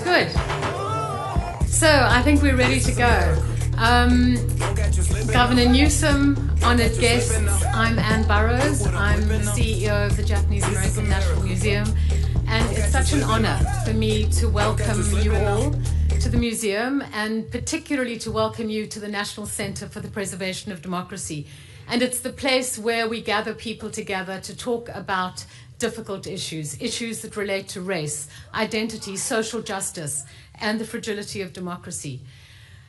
Good. So I think we're ready to go. Governor Newsom, honored guests, I'm Ann Burrows. I'm the CEO of the Japanese American National Museum, and it's such an honor for me to welcome you all to the museum, and particularly to welcome you to the National Center for the Preservation of Democracy. And it's the place where we gather people together to talk about difficult issues that relate to race, identity, social justice, and the fragility of democracy.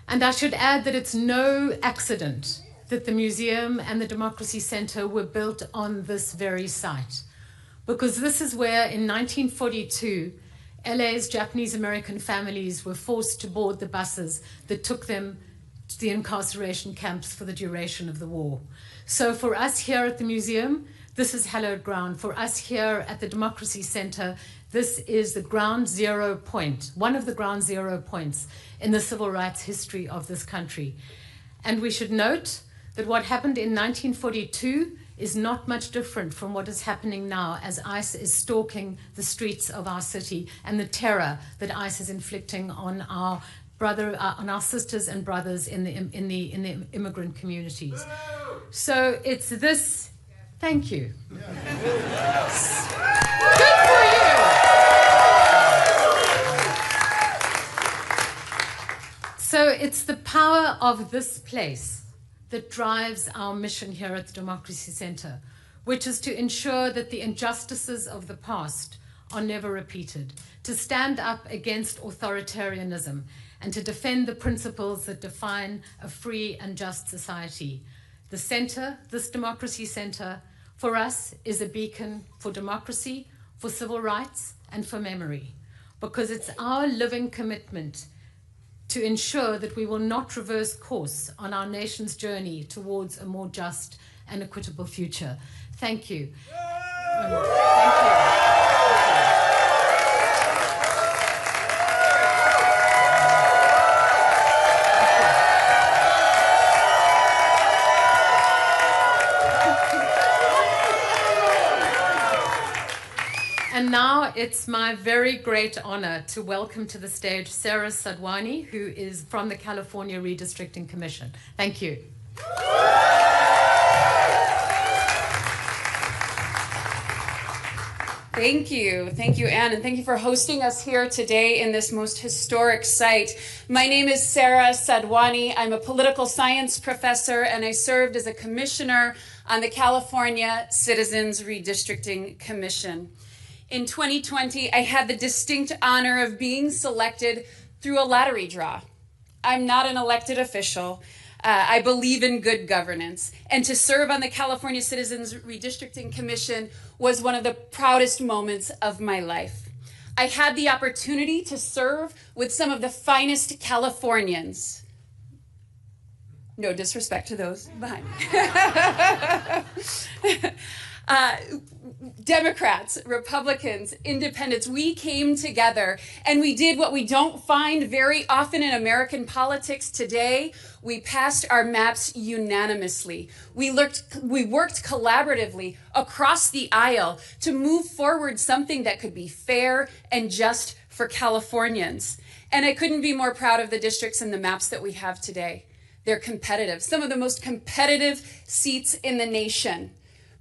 And I should add that it's no accident that the museum and the Democracy Center were built on this very site, because this is where in 1942, LA's Japanese American families were forced to board the buses that took them to the incarceration camps for the duration of the war. So for us here at the museum, this is hallowed ground. For us here at the Democracy Center, this is the ground zero point, one of the ground zero points in the civil rights history of this country. And we should note that what happened in 1942 is not much different from what is happening now as ICE is stalking the streets of our city and the terror that ICE is inflicting on our sisters and brothers in the immigrant communities. So it's this. Thank you. Yes. Good for you. So it's the power of this place that drives our mission here at the Democracy Center, which is to ensure that the injustices of the past are never repeated, to stand up against authoritarianism, and to defend the principles that define a free and just society. The center, this Democracy Center, for us is a beacon for democracy, for civil rights, and for memory, because it's our living commitment to ensure that we will not reverse course on our nation's journey towards a more just and equitable future. Thank you. Thank you. And now it's my very great honor to welcome to the stage Sarah Sadwani, who is from the California Redistricting Commission. Thank you. Thank you, Anne, and thank you for hosting us here today in this most historic site. My name is Sarah Sadwani. I'm a political science professor, and I served as a commissioner on the California Citizens Redistricting Commission. In 2020, I had the distinct honor of being selected through a lottery draw. I'm not an elected official. I believe in good governance. And to serve on the California Citizens Redistricting Commission was one of the proudest moments of my life. I had the opportunity to serve with some of the finest Californians. No disrespect to those behind. Democrats, Republicans, Independents, we came together and we did what we don't find very often in American politics today. We passed our maps unanimously. We worked collaboratively across the aisle to move forward something that could be fair and just for Californians. And I couldn't be more proud of the districts and the maps that we have today. They're competitive, some of the most competitive seats in the nation.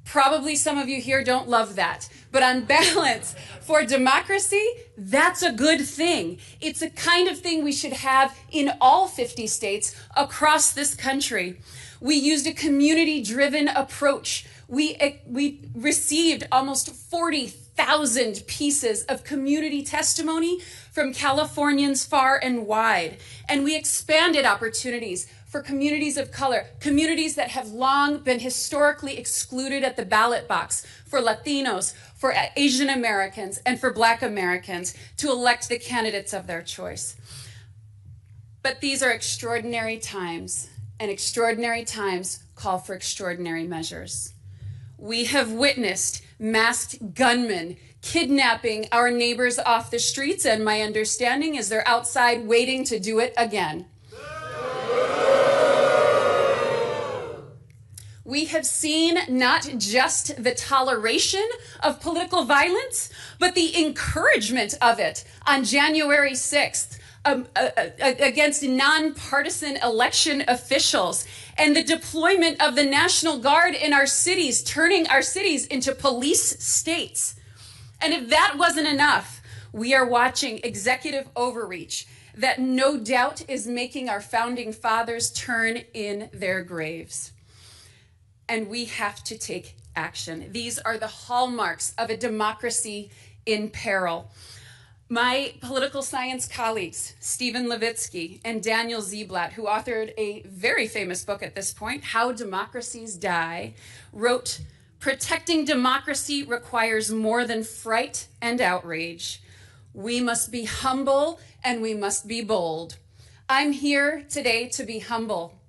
Probably some of you here don't love that, but on balance, for democracy, that's a good thing. It's a kind of thing we should have in all 50 states across this country. We used a community-driven approach. We received almost 40,000 pieces of community testimony from Californians far and wide, and we expanded opportunities for communities of color, communities that have long been historically excluded at the ballot box, for Latinos, for Asian Americans, and for Black Americans to elect the candidates of their choice. But these are extraordinary times, and extraordinary times call for extraordinary measures. We have witnessed masked gunmen kidnapping our neighbors off the streets, and my understanding is they're outside waiting to do it again. we have seen not just the toleration of political violence, but the encouragement of it on January 6th. Against nonpartisan election officials, and the deployment of the National Guard in our cities, turning our cities into police states. And if that wasn't enough, we are watching executive overreach that no doubt is making our founding fathers turn in their graves. And we have to take action. These are the hallmarks of a democracy in peril. My political science colleagues, Stephen Levitsky and Daniel Ziblatt, who authored a very famous book at this point, How Democracies Die, wrote, "Protecting democracy requires more than fright and outrage. We must be humble and we must be bold." I'm here today to be humble,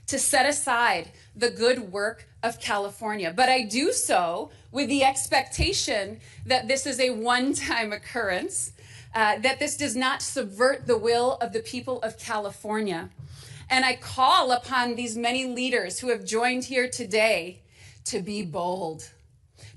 to set aside the good work of California, but I do so with the expectation that this is a one-time occurrence, that this does not subvert the will of the people of California. And I call upon these many leaders who have joined here today to be bold,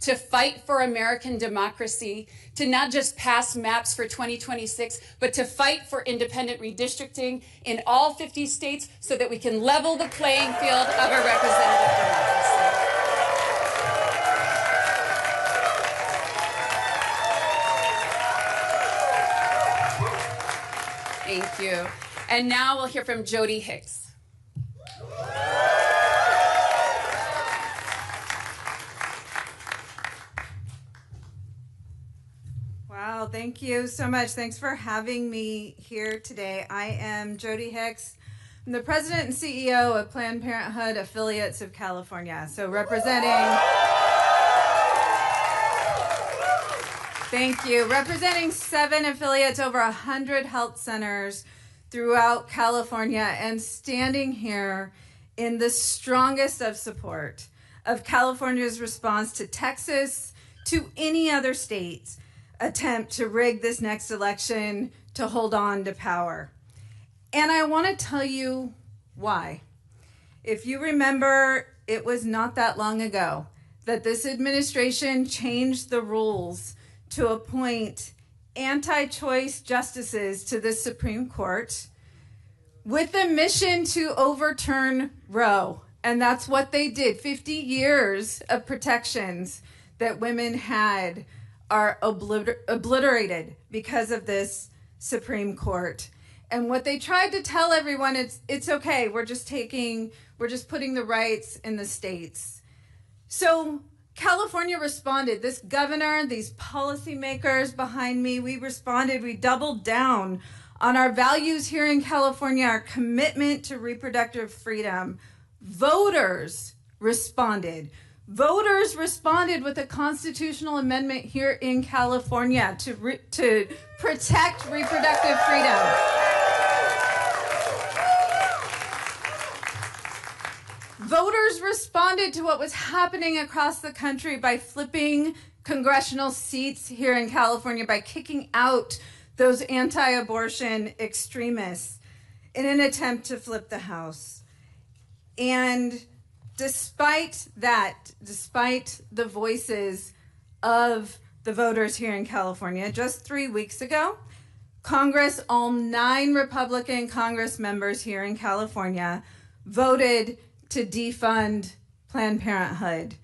to fight for American democracy, to not just pass maps for 2026, but to fight for independent redistricting in all 50 states so that we can level the playing field of a representative democracy. Thank you. And now we'll hear from Jody Hicks. Wow, thank you so much. Thanks for having me here today. I am Jody Hicks. I'm the president and CEO of Planned Parenthood Affiliates of California. So representing 7 affiliates, over 100 health centers throughout California, and standing here in the strongest of support of California's response to Texas, to any other state's attempt to rig this next election to hold on to power. And I want to tell you why. If you remember, it was not that long ago that this administration changed the rules to appoint anti-choice justices to the Supreme Court with the mission to overturn Roe. And that's what they did. 50 years of protections that women had are obliterated because of this Supreme Court. And what they tried to tell everyone is, it's okay, we're just putting the rights in the states. So California responded. This governor, these policymakers behind me, we responded. We doubled down on our values here in California, our commitment to reproductive freedom. Voters responded. Voters responded with a constitutional amendment here in California to protect reproductive freedom. Voters responded to what was happening across the country by flipping congressional seats here in California, by kicking out those anti-abortion extremists in an attempt to flip the House. And despite that, despite the voices of the voters here in California, just 3 weeks ago, Congress, all 9 Republican Congress members here in California, voted to defund Planned Parenthood.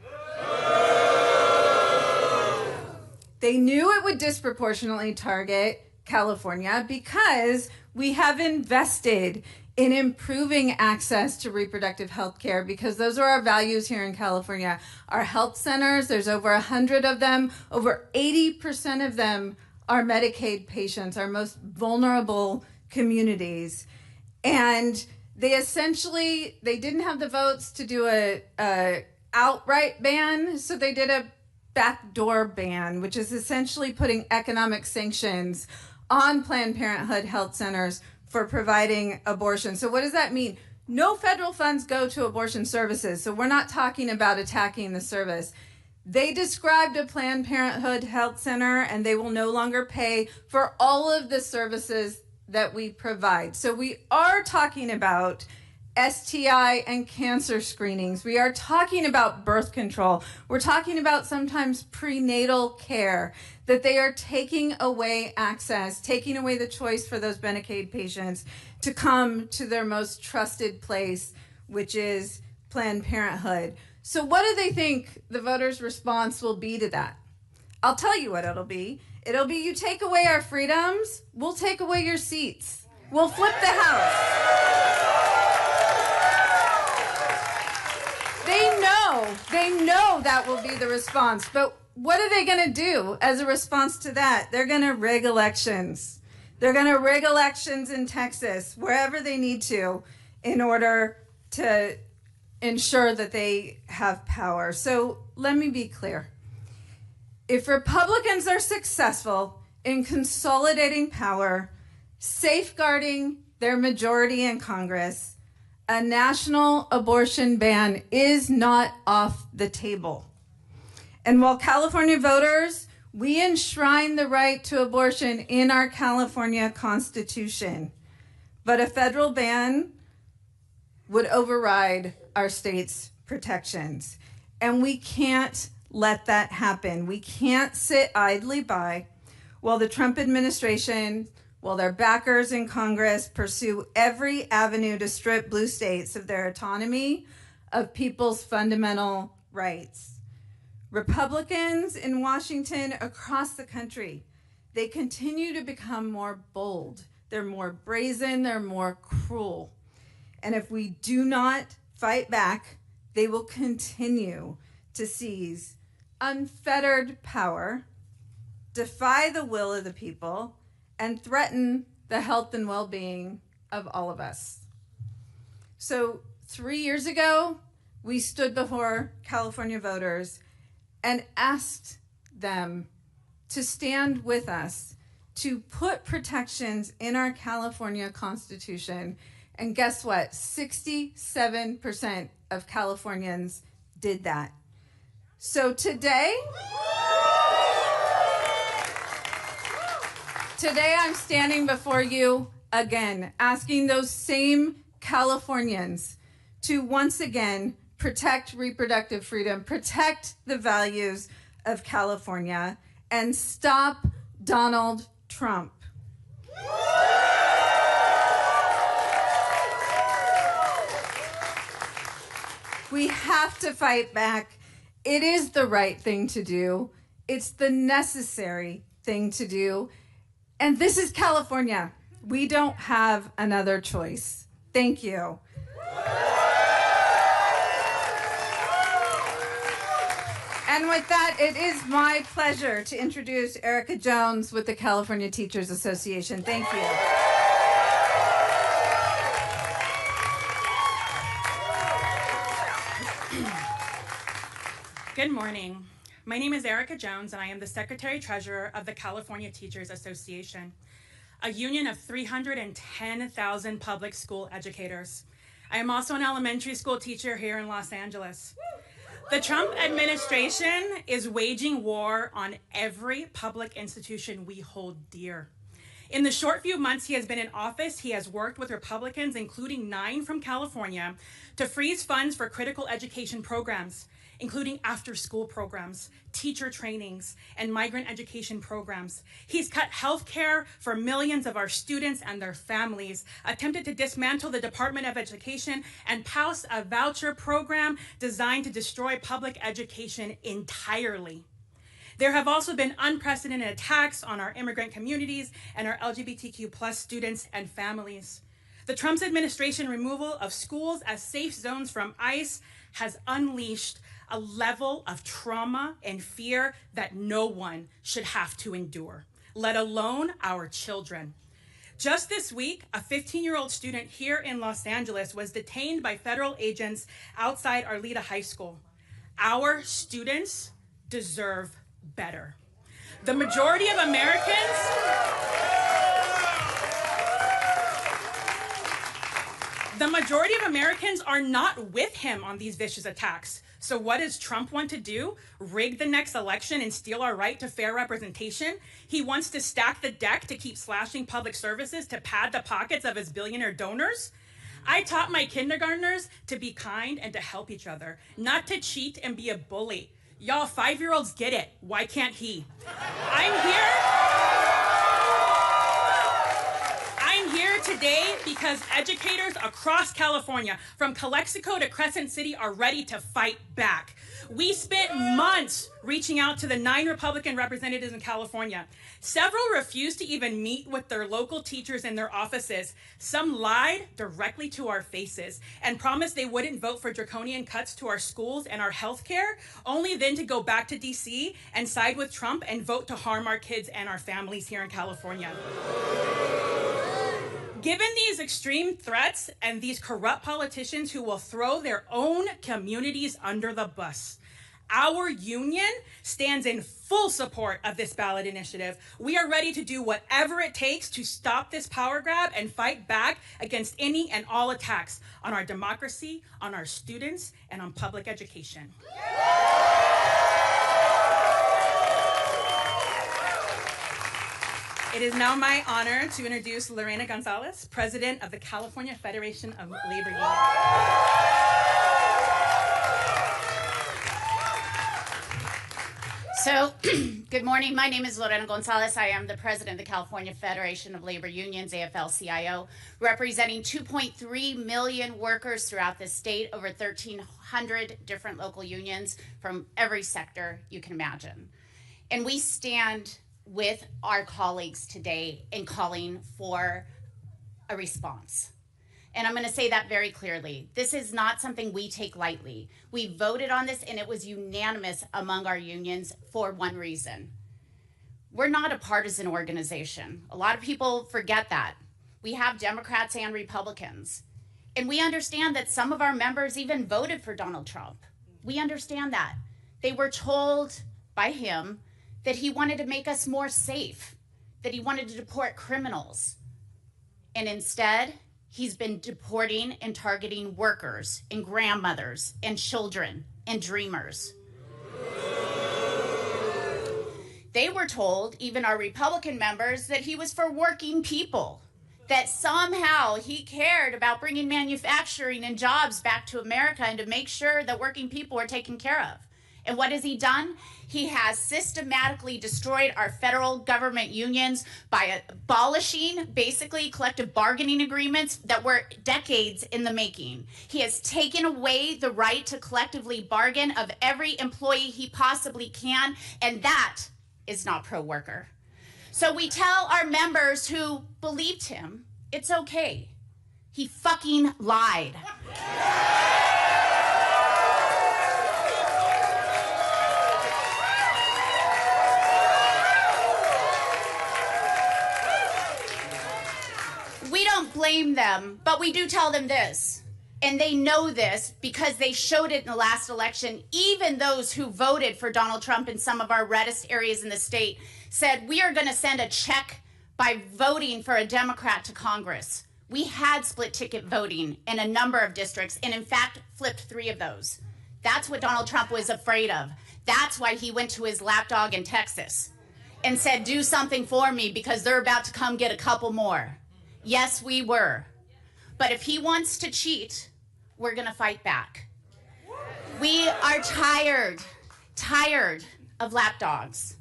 They knew it would disproportionately target California because we have invested in improving access to reproductive health care, because those are our values here in California. Our health centers, there's over 100 of them. Over 80% of them are Medicaid patients, our most vulnerable communities. And they didn't have the votes to do a outright ban, so they did a backdoor ban, which is essentially putting economic sanctions on Planned Parenthood health centers for providing abortion. So what does that mean? No federal funds go to abortion services, so we're not talking about attacking the service. They described a Planned Parenthood health center, and they will no longer pay for all of the services that we provide. So we are talking about STI and cancer screenings. We are talking about birth control. We're talking about sometimes prenatal care, that they are taking away access, taking away the choice for those Medicaid patients to come to their most trusted place, which is Planned Parenthood. So what do they think the voters' response will be to that? I'll tell you what it'll be. It'll be, you take away our freedoms, we'll take away your seats. We'll flip the House. They know that will be the response, but what are they going to do as a response to that? They're going to rig elections. They're going to rig elections in Texas, wherever they need to, in order to ensure that they have power. So let me be clear. If Republicans are successful in consolidating power, safeguarding their majority in Congress, a national abortion ban is not off the table. And while California voters, we enshrine the right to abortion in our California Constitution, but a federal ban would override our state's protections. And we can't let that happen. We can't sit idly by while the Trump administration, while their backers in Congress pursue every avenue to strip blue states of their autonomy, of people's fundamental rights. Republicans in Washington, across the country, they continue to become more bold. They're more brazen, they're more cruel. And if we do not fight back, they will continue to seize unfettered power, defy the will of the people, and threaten the health and well-being of all of us. So 3 years ago, we stood before California voters and asked them to stand with us to put protections in our California Constitution. And guess what? 67% of Californians did that. So today I'm standing before you again, asking those same Californians to once again protect reproductive freedom, protect the values of California, and stop Donald Trump. We have to fight back. It is the right thing to do. It's the necessary thing to do. And this is California. We don't have another choice. Thank you. And with that, it is my pleasure to introduce Erica Jones with the California Teachers Association. Thank you. Good morning. My name is Erica Jones, and I am the Secretary-Treasurer of the California Teachers Association, a union of 310,000 public school educators. I am also an elementary school teacher here in Los Angeles. The Trump administration is waging war on every public institution we hold dear. In the short few months he has been in office, he has worked with Republicans, including 9 from California, to freeze funds for critical education programs, including after-school programs, teacher trainings, and migrant education programs. He's cut health care for millions of our students and their families, attempted to dismantle the Department of Education, and passed a voucher program designed to destroy public education entirely. There have also been unprecedented attacks on our immigrant communities and our LGBTQ+ students and families. The Trump administration removal of schools as safe zones from ICE has unleashed a level of trauma and fear that no one should have to endure, let alone our children. Just this week, a 15-year-old student here in Los Angeles was detained by federal agents outside Arleta High School. Our students deserve better. The majority of Americans are not with him on these vicious attacks. So what does Trump want to do? Rig the next election and steal our right to fair representation? He wants to stack the deck to keep slashing public services to pad the pockets of his billionaire donors? I taught my kindergartners to be kind and to help each other, not to cheat and be a bully. Y'all 5-year-olds get it. Why can't he? I'm here today because educators across California, from Calexico to Crescent City, are ready to fight back. We spent months reaching out to the 9 Republican representatives in California. Several refused to even meet with their local teachers in their offices. Some lied directly to our faces and promised they wouldn't vote for draconian cuts to our schools and our health care, only then to go back to DC and side with Trump and vote to harm our kids and our families here in California. Given these extreme threats and these corrupt politicians who will throw their own communities under the bus, our union stands in full support of this ballot initiative. We are ready to do whatever it takes to stop this power grab and fight back against any and all attacks on our democracy, on our students, and on public education. It is now my honor to introduce Lorena Gonzalez, President of the California Federation of Labor Unions. So, good morning. My name is Lorena Gonzalez. I am the President of the California Federation of Labor Unions, AFL-CIO, representing 2.3 million workers throughout the state, over 1,300 different local unions from every sector you can imagine. And we stand with our colleagues today in calling for a response. And I'm going to say that very clearly. This is not something we take lightly. We voted on this and it was unanimous among our unions for one reason. We're not a partisan organization. A lot of people forget that. We have Democrats and Republicans. And we understand that some of our members even voted for Donald Trump. We understand that. They were told by him that he wanted to make us more safe, that he wanted to deport criminals. And instead, he's been deporting and targeting workers and grandmothers and children and dreamers. They were told, even our Republican members, that he was for working people, that somehow he cared about bringing manufacturing and jobs back to America and to make sure that working people were taken care of. And what has he done? He has systematically destroyed our federal government unions by abolishing basically collective bargaining agreements that were decades in the making. He has taken away the right to collectively bargain of every employee he possibly can, and that is not pro-worker. So we tell our members who believed him, it's okay. He fucking lied. We don't blame them, but we do tell them this. And they know this because they showed it in the last election. Even those who voted for Donald Trump in some of our reddest areas in the state said, we are going to send a check by voting for a Democrat to Congress. We had split ticket voting in a number of districts, and in fact, flipped 3 of those. That's what Donald Trump was afraid of. That's why he went to his lapdog in Texas and said, do something for me because they're about to come get a couple more. Yes, we were. But if he wants to cheat, we're going to fight back. We are tired of lapdogs.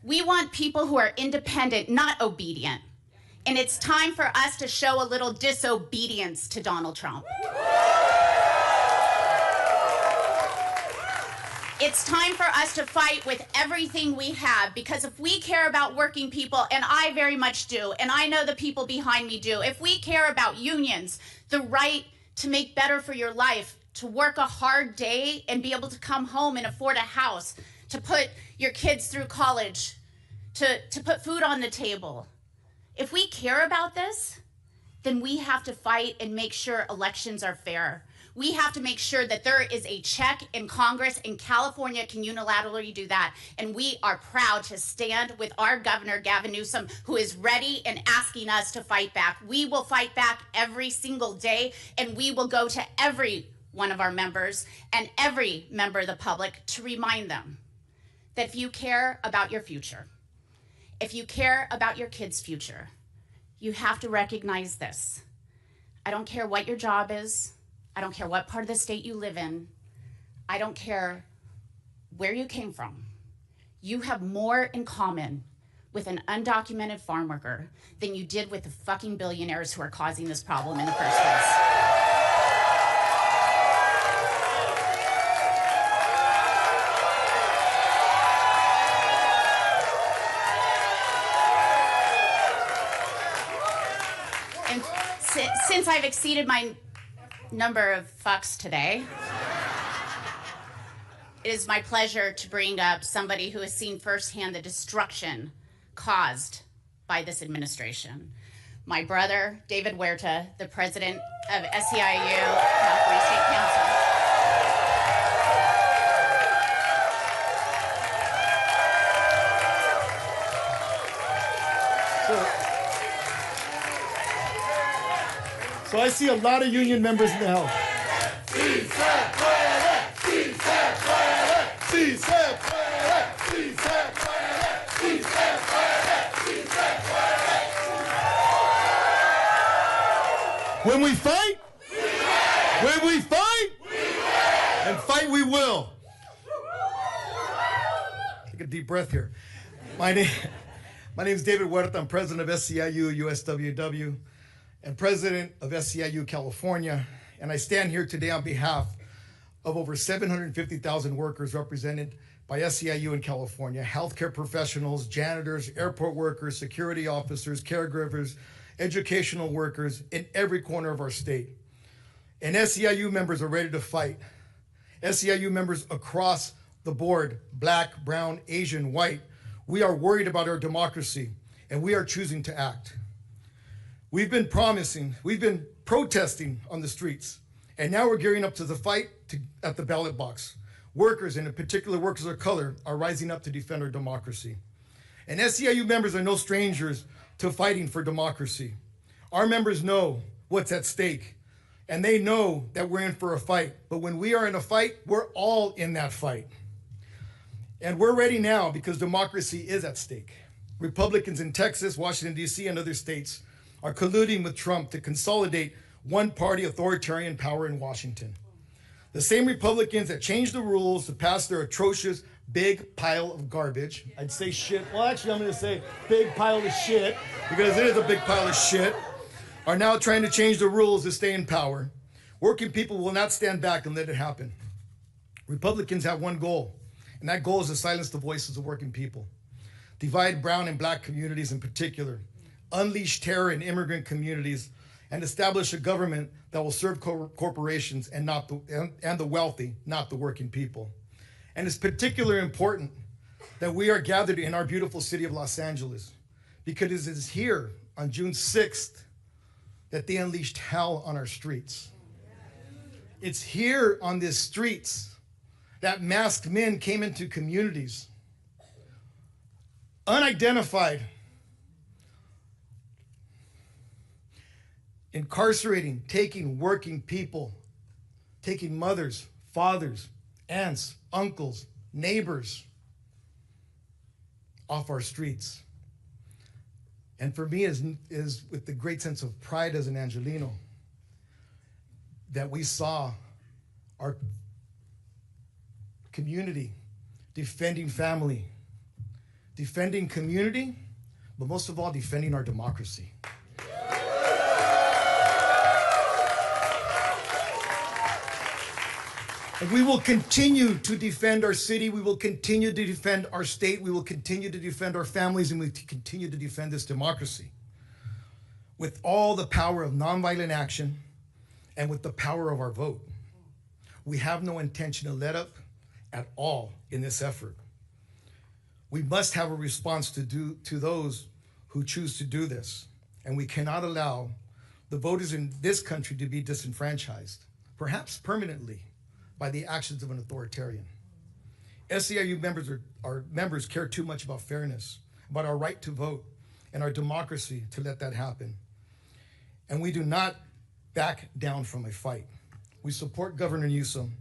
We want people who are independent, not obedient. And it's time for us to show a little disobedience to Donald Trump. It's time for us to fight with everything we have, because if we care about working people, and I very much do, and I know the people behind me do, if we care about unions, the right to make better for your life, to work a hard day and be able to come home and afford a house, to put your kids through college, to put food on the table. If we care about this, then we have to fight and make sure elections are fair. We have to make sure that there is a check in Congress, and California can unilaterally do that. And we are proud to stand with our Governor Gavin Newsom, who is ready and asking us to fight back. We will fight back every single day, and we will go to every one of our members and every member of the public to remind them that if you care about your future, if you care about your kids' future, you have to recognize this. I don't care what your job is. I don't care what part of the state you live in. I don't care where you came from. You have more in common with an undocumented farm worker than you did with the fucking billionaires who are causing this problem in the first place. And since I've exceeded my number of fucks today, it is my pleasure to bring up somebody who has seen firsthand the destruction caused by this administration. My brother, David Huerta, the president of SEIU, California State Council. So I see a lot of union members in the house. When we fight, when we fight, and fight we will. Take a deep breath here. My name is David Huerta. I'm president of SEIU USWW and president of SEIU California. And I stand here today on behalf of over 750,000 workers represented by SEIU in California, healthcare professionals, janitors, airport workers, security officers, caregivers, educational workers in every corner of our state. And SEIU members are ready to fight. SEIU members across the board, black, brown, Asian, white, we are worried about our democracy and we are choosing to act. We've been protesting on the streets, and now we're gearing up to the fight at the ballot box. Workers, and in particular workers of color, are rising up to defend our democracy. And SEIU members are no strangers to fighting for democracy. Our members know what's at stake, and they know that we're in for a fight. But when we are in a fight, we're all in that fight. And we're ready now because democracy is at stake. Republicans in Texas, Washington, D.C., and other states are colluding with Trump to consolidate one-party authoritarian power in Washington. The same Republicans that changed the rules to pass their atrocious big pile of garbage. I'd say shit. Well, actually, I'm going to say big pile of shit because it is a big pile of shit, are now trying to change the rules to stay in power. Working people will not stand back and let it happen. Republicans have one goal, and that goal is to silence the voices of working people, divide brown and black communities in particular, unleash terror in immigrant communities, and establish a government that will serve corporations and the wealthy, not the working people. And it's particularly important that we are gathered in our beautiful city of Los Angeles, because it is here on June 6th that they unleashed hell on our streets. It's here on these streets that masked men came into communities, unidentified, incarcerating, taking working people, taking mothers, fathers, aunts, uncles, neighbors off our streets. And for me is with the great sense of pride as an Angelino that we saw our community defending family, defending community, but most of all, defending our democracy. And we will continue to defend our city. We will continue to defend our state. We will continue to defend our families, and we continue to defend this democracy with all the power of nonviolent action and with the power of our vote. We have no intention to let up at all in this effort. We must have a response to those who choose to do this, and we cannot allow the voters in this country to be disenfranchised, perhaps permanently, by the actions of an authoritarian. SEIU members care too much about fairness, about our right to vote, and our democracy to let that happen. And we do not back down from a fight. We support Governor Newsom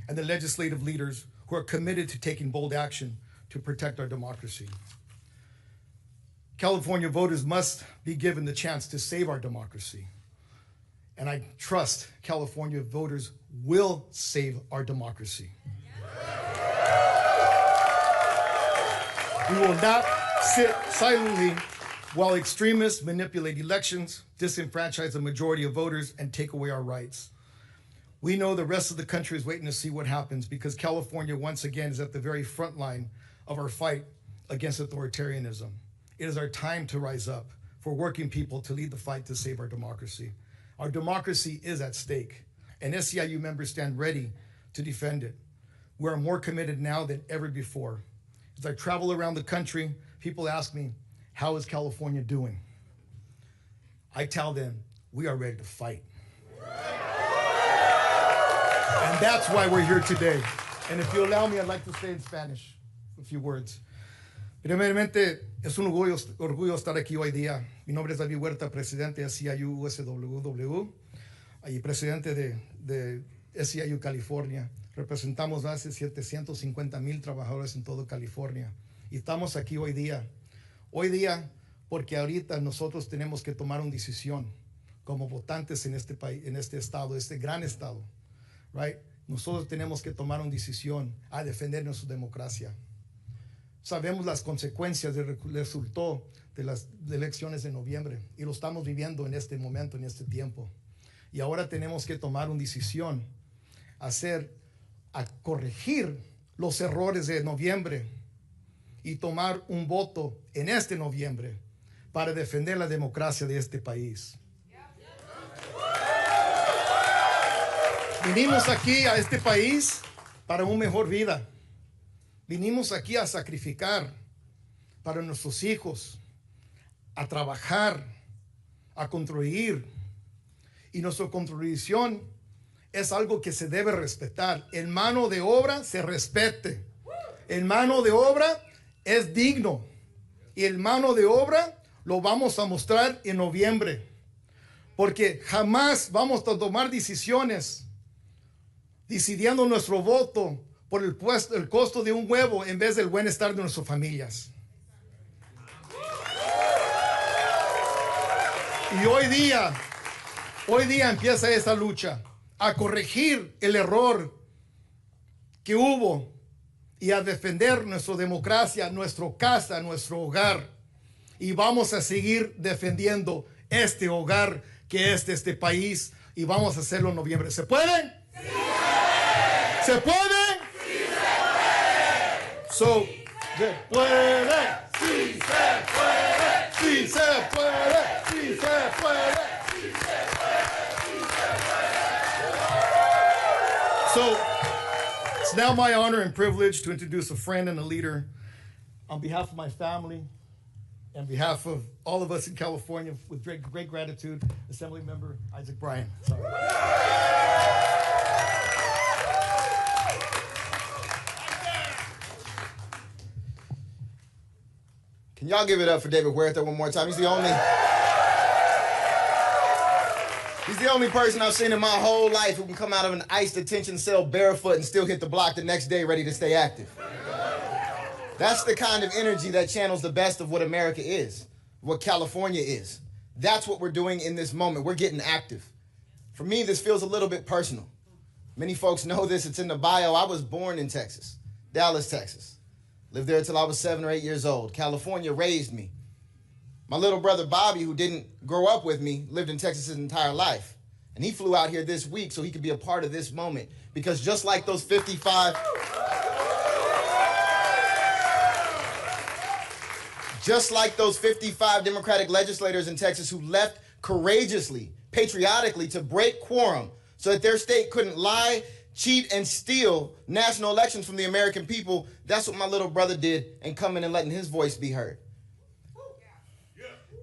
and the legislative leaders who are committed to taking bold action to protect our democracy. California voters must be given the chance to save our democracy. And I trust California voters will save our democracy. We will not sit silently while extremists manipulate elections, disenfranchise the majority of voters, and take away our rights. We know the rest of the country is waiting to see what happens because California, once again, is at the very front line of our fight against authoritarianism. It is our time to rise up for working people to lead the fight to save our democracy. Our democracy is at stake, and SEIU members stand ready to defend it. We are more committed now than ever before. As I travel around the country, people ask me, how is California doing? I tell them, we are ready to fight. And that's why we're here today. And if you allow me, I'd like to say in Spanish a few words. Primeramente, es un orgullo estar aquí hoy día. Mi nombre es David Huerta, presidente de SEIU USWW y presidente de SEIU California. Representamos más de 750,000 trabajadores en todo California. Y estamos aquí hoy día. Hoy día porque ahorita nosotros tenemos que tomar una decisión como votantes en este país, en este estado, este gran estado. Right? Nosotros tenemos que tomar una decisión a defender nuestra democracia. Sabemos las consecuencias del resultado de las elecciones de noviembre y lo estamos viviendo en este momento, en este tiempo. Y ahora tenemos que tomar una decisión, a corregir los errores de noviembre y tomar un voto en este noviembre para defender la democracia de este país. Vinimos aquí a este país para una mejor vida. Vinimos aquí a sacrificar para nuestros hijos, a trabajar, a construir. Y nuestra contribución es algo que se debe respetar. El mano de obra se respete. El mano de obra es digno. Y el mano de obra lo vamos a mostrar en noviembre. Porque jamás vamos a tomar decisiones decidiendo nuestro voto por el costo de un huevo en vez del bienestar de nuestras familias. Y hoy día empieza esta lucha a corregir el error que hubo y a defender nuestra democracia, nuestra casa, nuestro hogar. Y vamos a seguir defendiendo este hogar que es de este país y vamos a hacerlo en noviembre. ¿Se puede? ¡Sí! ¿Se puede? ¡Sí se puede! So, ¿se puede? ¡Sí se puede! ¡Sí se puede! ¡Sí se puede! ¡Sí se puede! ¡Sí se puede! So, it's now my honor and privilege to introduce a friend and a leader on behalf of my family, on behalf of all of us in California, with great gratitude, Assembly Member Isaac Bryan. Sorry. Can y'all give it up for David Huerta one more time? He's the only person I've seen in my whole life who can come out of an ICE detention cell barefoot and still hit the block the next day ready to stay active. That's the kind of energy that channels the best of what America is, what California is. That's what we're doing in this moment. We're getting active. For me, this feels a little bit personal. Many folks know this. It's in the bio. I was born in Texas, Dallas, Texas. Lived there until I was 7 or 8 years old. California raised me. My little brother Bobby, who didn't grow up with me, lived in Texas his entire life. And he flew out here this week so he could be a part of this moment. Because just like those 55... Just like those 55 Democratic legislators in Texas who left courageously, patriotically, to break quorum so that their state couldn't lie, cheat, and steal national elections from the American people, that's what my little brother did in coming and letting his voice be heard.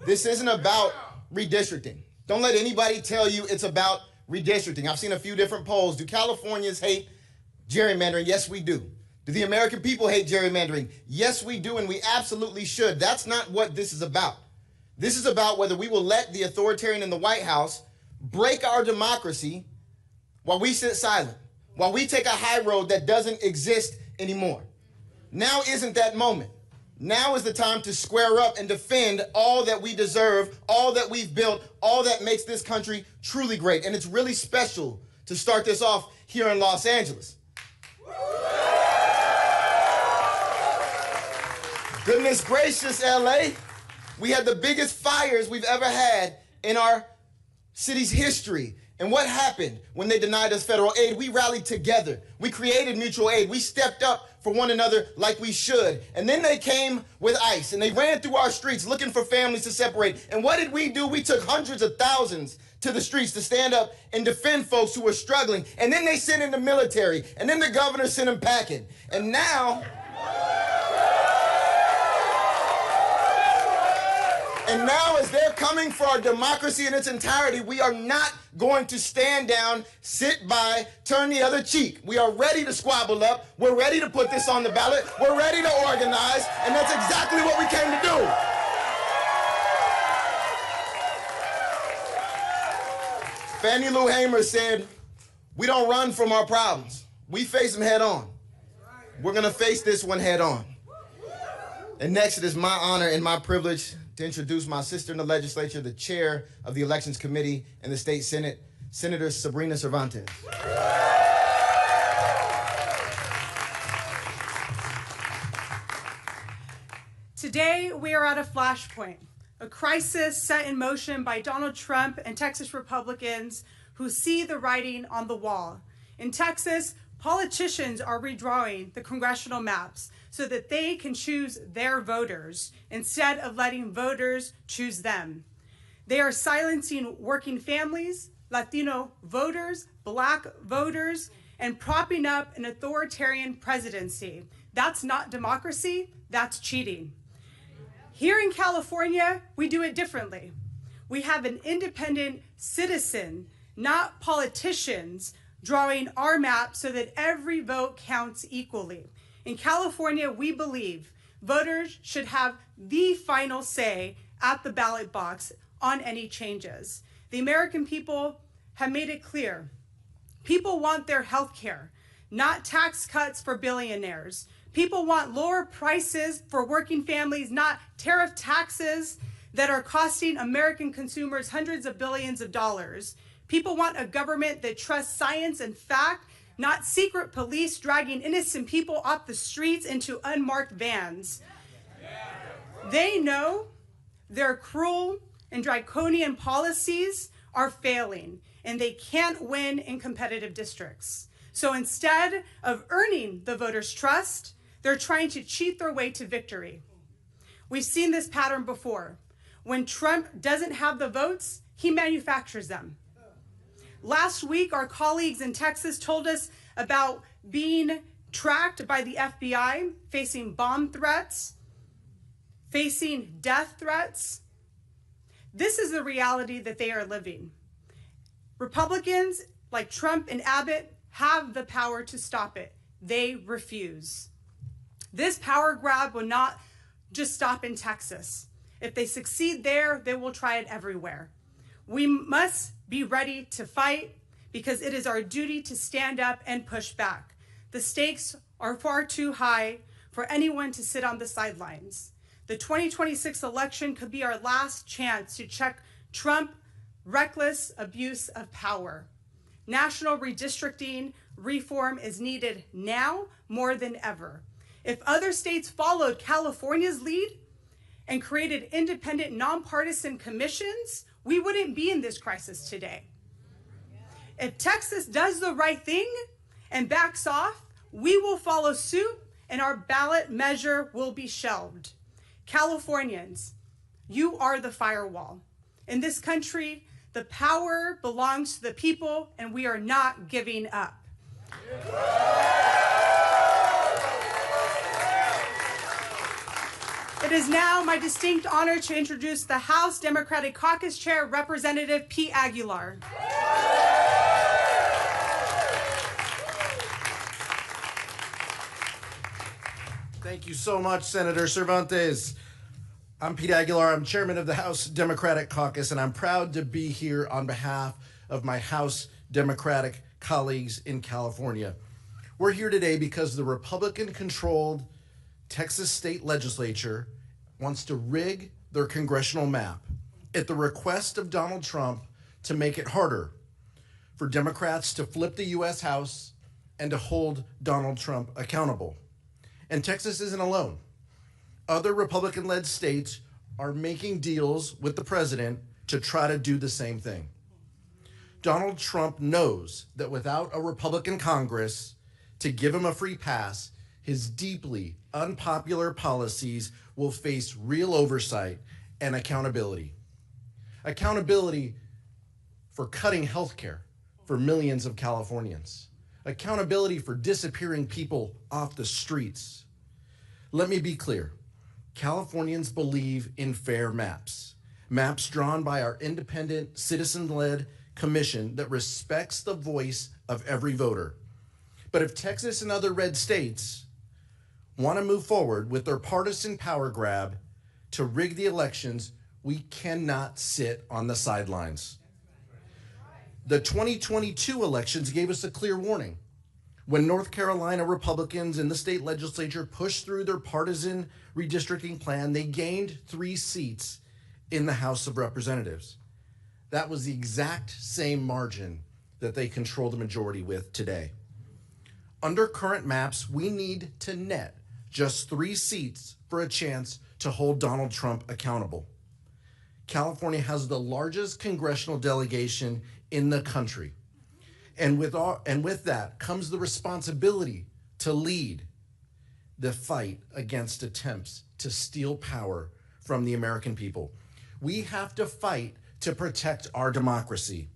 This isn't about redistricting. Don't let anybody tell you it's about redistricting. I've seen a few different polls. Do Californians hate gerrymandering? Yes, we do. Do the American people hate gerrymandering? Yes, we do, and we absolutely should. That's not what this is about. This is about whether we will let the authoritarian in the White House break our democracy while we sit silent, while we take a high road that doesn't exist anymore. Now isn't that moment. Now is the time to square up and defend all that we deserve, all that we've built, all that makes this country truly great. And it's really special to start this off here in Los Angeles. Goodness gracious, LA. We had the biggest fires we've ever had in our city's history. And what happened when they denied us federal aid? We rallied together. We created mutual aid. We stepped up for one another like we should. And then they came with ICE and they ran through our streets looking for families to separate. And what did we do? We took hundreds of thousands to the streets to stand up and defend folks who were struggling. And then they sent in the military. And then the governor sent them packing. And now... And now, as they're coming for our democracy in its entirety, we are not going to stand down, sit by, turn the other cheek. We are ready to squabble up. We're ready to put this on the ballot. We're ready to organize, and that's exactly what we came to do. Fannie Lou Hamer said, "We don't run from our problems. We face them head on." We're going to face this one head on. And next, it is my honor and my privilege to introduce my sister in the legislature, the chair of the Elections Committee in the State Senate, Senator Sabrina Cervantes. Today, we are at a flashpoint, a crisis set in motion by Donald Trump and Texas Republicans who see the writing on the wall. In Texas, politicians are redrawing the congressional maps so that they can choose their voters instead of letting voters choose them. They are silencing working families, Latino voters, Black voters, and propping up an authoritarian presidency. That's not democracy, that's cheating. Here in California, we do it differently. We have an independent citizen, not politicians, drawing our map so that every vote counts equally. In California, we believe voters should have the final say at the ballot box on any changes. The American people have made it clear. People want their health care, not tax cuts for billionaires. People want lower prices for working families, not tariff taxes that are costing American consumers hundreds of billions of dollars. People want a government that trusts science and fact, not secret police dragging innocent people off the streets into unmarked vans. They know their cruel and draconian policies are failing, and they can't win in competitive districts. So instead of earning the voters' trust, they're trying to cheat their way to victory. We've seen this pattern before. When Trump doesn't have the votes, he manufactures them. Last week, our colleagues in Texas told us about being tracked by the FBI, facing bomb threats, facing death threats. This is the reality that they are living. Republicans like Trump and Abbott have the power to stop it. They refuse. This power grab will not just stop in Texas. If they succeed there, they will try it everywhere. We must be ready to fight because it is our duty to stand up and push back. The stakes are far too high for anyone to sit on the sidelines. The 2026 election could be our last chance to check Trump's reckless abuse of power. National redistricting reform is needed now more than ever. If other states followed California's lead and created independent, nonpartisan commissions, we wouldn't be in this crisis today. If Texas does the right thing and backs off, we will follow suit and our ballot measure will be shelved. Californians, you are the firewall. In this country, the power belongs to the people and we are not giving up. It is now my distinct honor to introduce the House Democratic Caucus Chair, Representative Pete Aguilar. Thank you so much, Senator Cervantes. I'm Pete Aguilar. I'm chairman of the House Democratic Caucus, and I'm proud to be here on behalf of my House Democratic colleagues in California. We're here today because the Republican-controlled Texas state legislature wants to rig their congressional map at the request of Donald Trump to make it harder for Democrats to flip the U.S. House and to hold Donald Trump accountable. And Texas isn't alone. Other Republican-led states are making deals with the president to try to do the same thing. Donald Trump knows that without a Republican Congress to give him a free pass, his deeply unpopular policies will face real oversight and accountability. Accountability for cutting health care for millions of Californians. Accountability for disappearing people off the streets. Let me be clear. Californians believe in fair maps. Maps drawn by our independent, citizen-led commission that respects the voice of every voter. But if Texas and other red states want to move forward with their partisan power grab to rig the elections, we cannot sit on the sidelines. The 2022 elections gave us a clear warning. When North Carolina Republicans in the state legislature pushed through their partisan redistricting plan, they gained 3 seats in the House of Representatives. That was the exact same margin that they control the majority with today. Under current maps, we need to net just 3 seats for a chance to hold Donald Trump accountable. California has the largest congressional delegation in the country. And with that comes the responsibility to lead the fight against attempts to steal power from the American people. We have to fight to protect our democracy.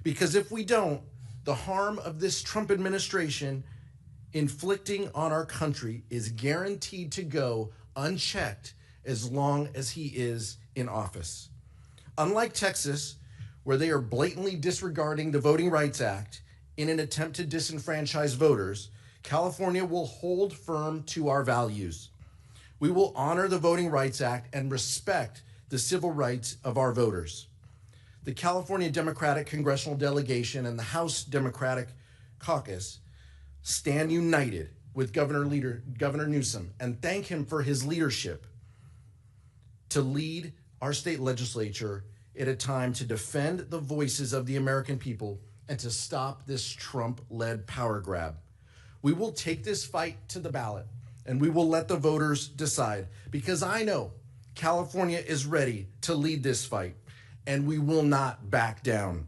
Because if we don't, the harm of this Trump administration inflicting on our country is guaranteed to go unchecked as long as he is in office. Unlike Texas, where they are blatantly disregarding the Voting Rights Act in an attempt to disenfranchise voters, California will hold firm to our values. We will honor the Voting Rights Act and respect the civil rights of our voters. The California Democratic Congressional Delegation and the House Democratic Caucus stand united with Governor Newsom and thank him for his leadership to lead our state legislature at a time to defend the voices of the American people and to stop this Trump-led power grab. We will take this fight to the ballot and we will let the voters decide, because I know California is ready to lead this fight and we will not back down.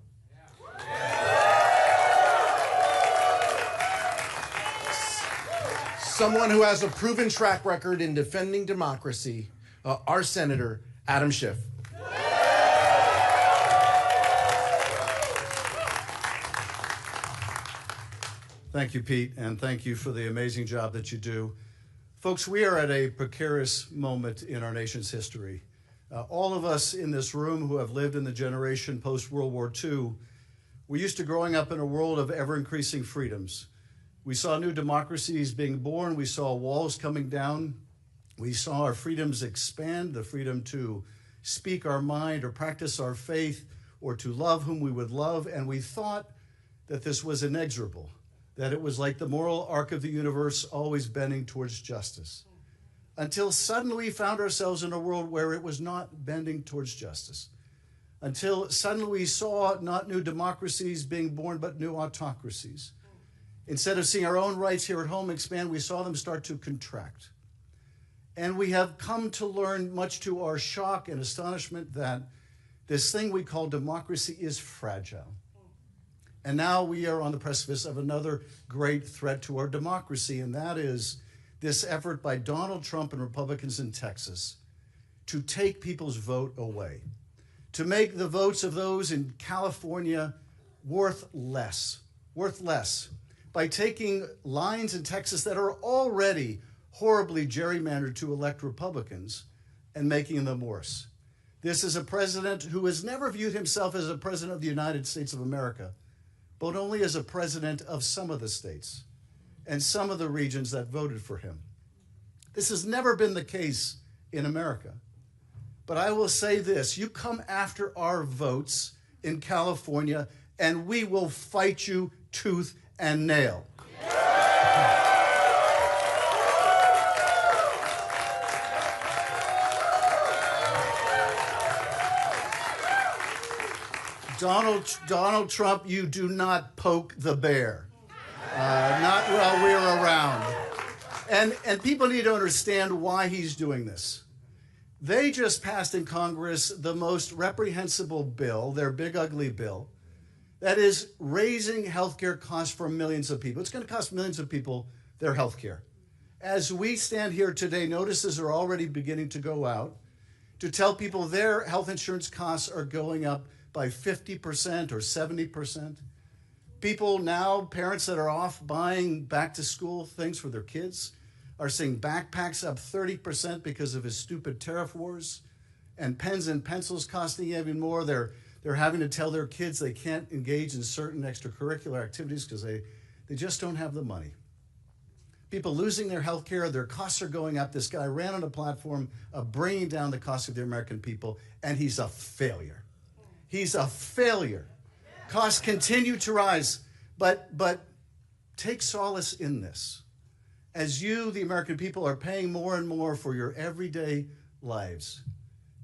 Someone who has a proven track record in defending democracy, our Senator, Adam Schiff. Thank you, Pete, and thank you for the amazing job that you do. Folks, we are at a precarious moment in our nation's history. All of us in this room who have lived in the generation post-World War II, we're used to growing up in a world of ever-increasing freedoms. We saw new democracies being born. We saw walls coming down. We saw our freedoms expand, the freedom to speak our mind or practice our faith or to love whom we would love. And we thought that this was inexorable, that it was like the moral arc of the universe always bending towards justice. Until suddenly we found ourselves in a world where it was not bending towards justice. Until suddenly we saw not new democracies being born, but new autocracies. Instead of seeing our own rights here at home expand, we saw them start to contract. And we have come to learn, much to our shock and astonishment, that this thing we call democracy is fragile. And now we are on the precipice of another great threat to our democracy, and that is this effort by Donald Trump and Republicans in Texas to take people's vote away, to make the votes of those in California worth less, by taking lines in Texas that are already horribly gerrymandered to elect Republicans and making them worse. This is a president who has never viewed himself as a president of the United States of America, but only as a president of some of the states and some of the regions that voted for him. This has never been the case in America. But I will say this, you come after our votes in California and we will fight you tooth and nail. Donald Trump, you do not poke the bear. Not while we're around. And people need to understand why he's doing this. They just passed in Congress the most reprehensible bill, their big ugly bill, that is raising healthcare costs for millions of people. It's going to cost millions of people their healthcare. As we stand here today, notices are already beginning to go out to tell people their health insurance costs are going up by 50% or 70%. People now, parents that are off buying back to school things for their kids, are seeing backpacks up 30% because of his stupid tariff wars, and pens and pencils costing even more. They're having to tell their kids they can't engage in certain extracurricular activities because they just don't have the money. People losing their health care, their costs are going up. This guy ran on a platform of bringing down the cost of the American people, and he's a failure. He's a failure. Costs continue to rise, but take solace in this. As you, the American people, are paying more and more for your everyday lives,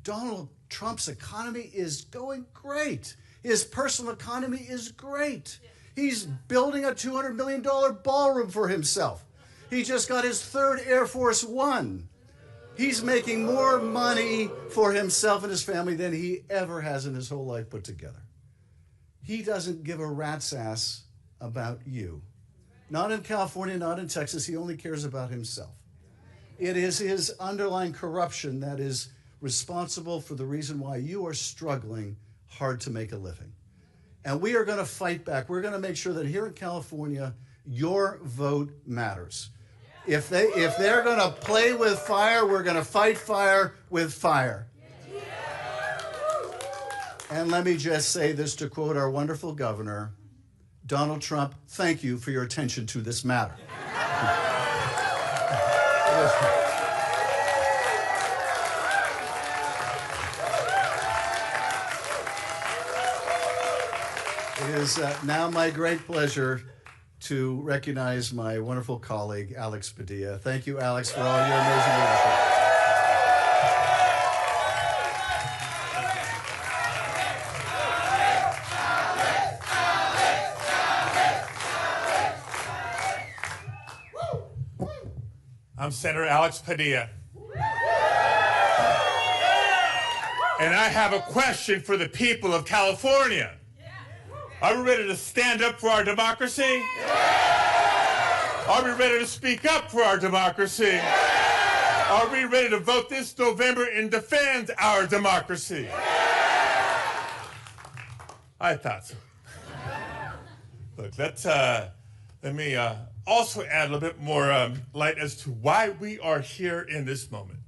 Donald Trump's economy is going great. His personal economy is great. He's building a $200 million ballroom for himself. He just got his third Air Force One. He's making more money for himself and his family than he ever has in his whole life put together. He doesn't give a rat's ass about you. Not in California, not in Texas. He only cares about himself. It is his underlying corruption that is responsible for the reason why you are struggling hard to make a living. And we are going to fight back. We're going to make sure that here in California, your vote matters. If they're going to play with fire, we're going to fight fire with fire. And let me just say this to quote our wonderful governor, Donald Trump, thank you for your attention to this matter. It is now my great pleasure to recognize my wonderful colleague, Alex Padilla. Thank you, Alex, for all your amazing leadership. I'm Senator Alex Padilla. And I have a question for the people of California. Are we ready to stand up for our democracy? Are we ready to speak up for our democracy? Are we ready to vote this November and defend our democracy? I thought so. Look, let me also add a little bit more light as to why we are here in this moment.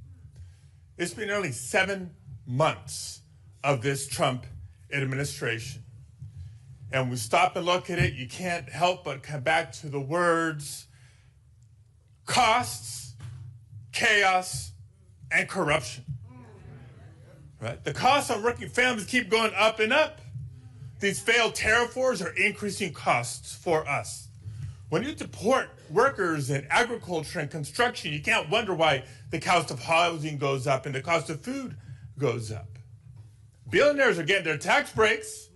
It's been only 7 months of this Trump administration. And when we stop and look at it, you can't help but come back to the words costs, chaos, and corruption. Right? The costs on working families keep going up and up. These failed tariff wars are increasing costs for us. When you deport workers in agriculture and construction, you can't wonder why the cost of housing goes up and the cost of food goes up. Billionaires are getting their tax breaks,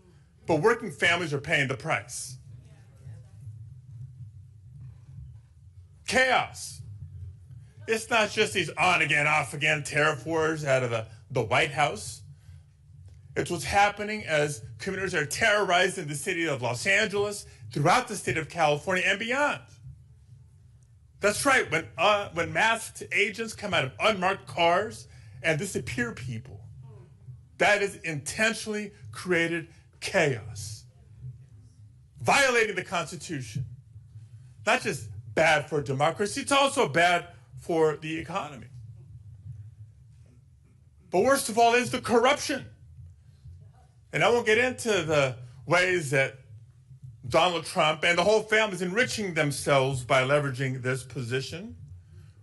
but working families are paying the price. Chaos. It's not just these on again, off again tariff wars out of the White House. It's what's happening as communities are terrorized in the city of Los Angeles, throughout the state of California and beyond. That's right, when masked agents come out of unmarked cars and disappear people, that is intentionally created chaos, violating the Constitution. Not just bad for democracy, it's also bad for the economy. But worst of all is the corruption. And I won't get into the ways that Donald Trump and the whole family is enriching themselves by leveraging this position.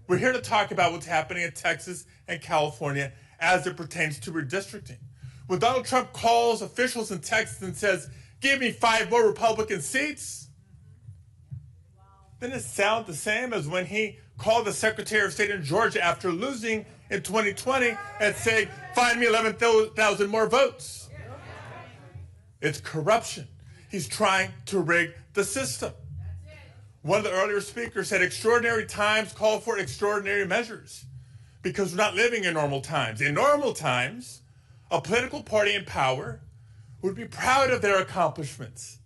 We're here to talk about what's happening in Texas and California as it pertains to redistricting. When Donald Trump calls officials in Texas and says, give me 5 more Republican seats, doesn't it sound the same as when he called the Secretary of State in Georgia after losing in 2020 and saying, find me 11,000 more votes? It's corruption. He's trying to rig the system. One of the earlier speakers said extraordinary times call for extraordinary measures because we're not living in normal times. In normal times, a political party in power would be proud of their accomplishments,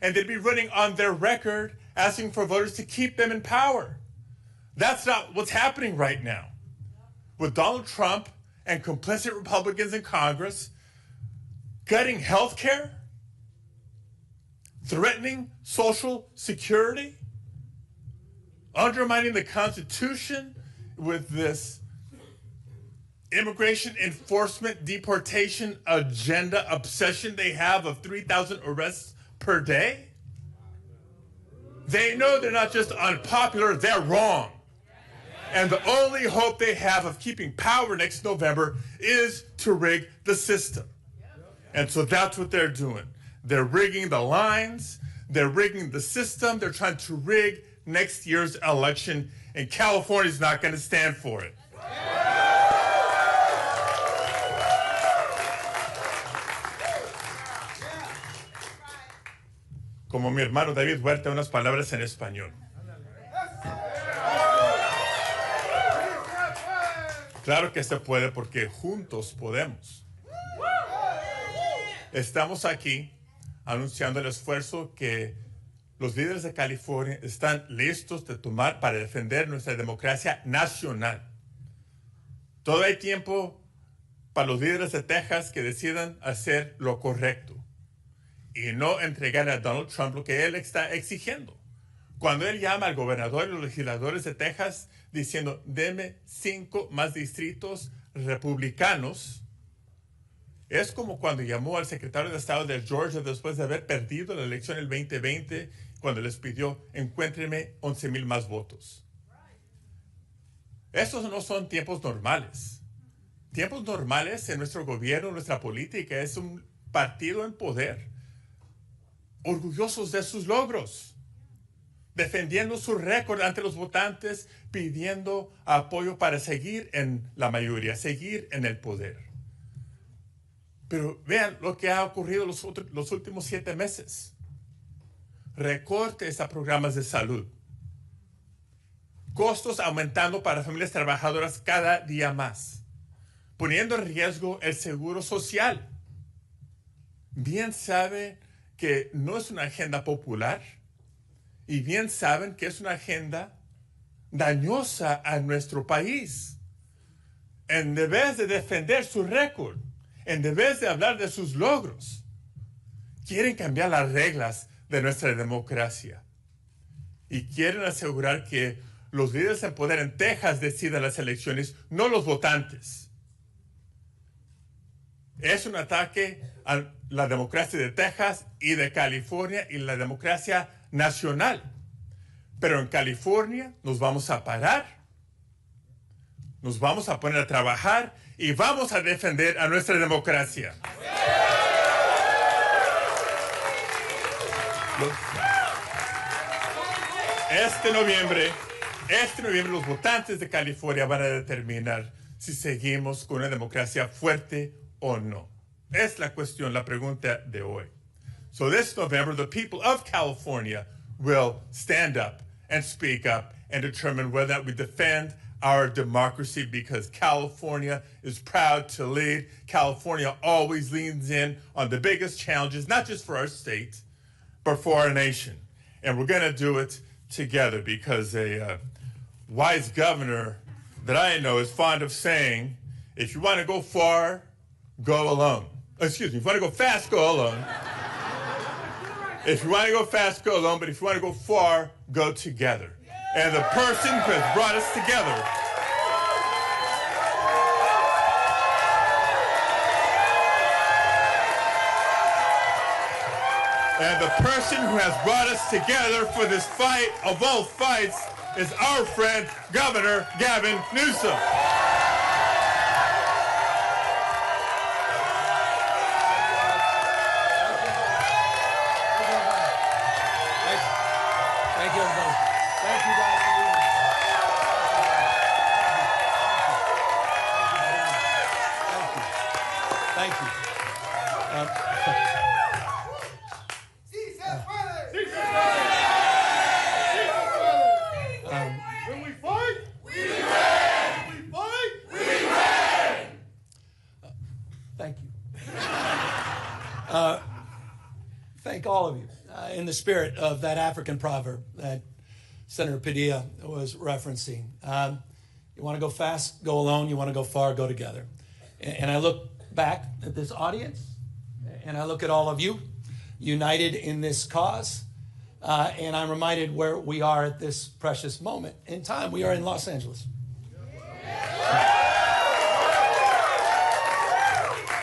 and they'd be running on their record asking for voters to keep them in power. That's not what's happening right now. With Donald Trump and complicit Republicans in Congress gutting health care, threatening Social Security, undermining the Constitution with this immigration enforcement deportation agenda obsession they have of 3,000 arrests per day. They know they're not just unpopular, they're wrong. And the only hope they have of keeping power next November is to rig the system. And so that's what they're doing. They're rigging the lines, they're rigging the system, they're trying to rig next year's election, and California's not going to stand for it. Como mi hermano David Huerta, unas palabras en español. Claro que se puede porque juntos podemos. Estamos aquí anunciando el esfuerzo que los líderes de California están listos de tomar para defender nuestra democracia nacional. Todavía hay tiempo para los líderes de Texas que decidan hacer lo correcto y no entregar a Donald Trump lo que él está exigiendo. Cuando él llama al gobernador y los legisladores de Texas diciendo, deme 5 más distritos republicanos, es como cuando llamó al secretario de Estado de Georgia después de haber perdido la elección el 2020, cuando les pidió, encuéntrenme 11,000 más votos. Estos no son tiempos normales. Tiempos normales en nuestro gobierno, nuestra política, es un partido en poder, orgullosos de sus logros, defendiendo su récord ante los votantes, pidiendo apoyo para seguir en la mayoría, seguir en el poder. Pero vean lo que ha ocurrido los últimos 7 meses. Recortes a programas de salud. Costos aumentando para familias trabajadoras cada día más, poniendo en riesgo el seguro social. Bien saben que no es una agenda popular y bien saben que es una agenda dañosa a nuestro país. En vez de defender su récord, en vez de hablar de sus logros, quieren cambiar las reglas de nuestra democracia y quieren asegurar que los líderes en poder en Texas decidan las elecciones, no los votantes. Es un ataque a la democracia de Texas y de California y la democracia nacional. Pero en California nos vamos a parar, nos vamos a poner a trabajar y vamos a defender a nuestra democracia. Este noviembre los votantes de California van a determinar si seguimos con una democracia fuerte o no. Es la cuestión, la pregunta de hoy. So this November, the people of California will stand up and speak up and determine whether or not we defend our democracy, because California is proud to lead. California always leans in on the biggest challenges, not just for our state, but for our nation. And we're going to do it together, because a wise governor that I know is fond of saying, if you want to go far, go alone. Excuse me, if you want to go fast, go alone. If you want to go fast, go alone, but if you want to go far, go together. And the person who has brought us together for this fight of all fights is our friend, Governor Gavin Newsom. Thank you, everybody. Thank you, guys, for being here. Thank you. Thank you. thank all of you in the spirit of that African proverb that Senator Padilla was referencing. You want to go fast, go alone. You want to go far, go together. And I look back at this audience, and I look at all of you united in this cause, and I'm reminded where we are at this precious moment in time. We are in Los Angeles.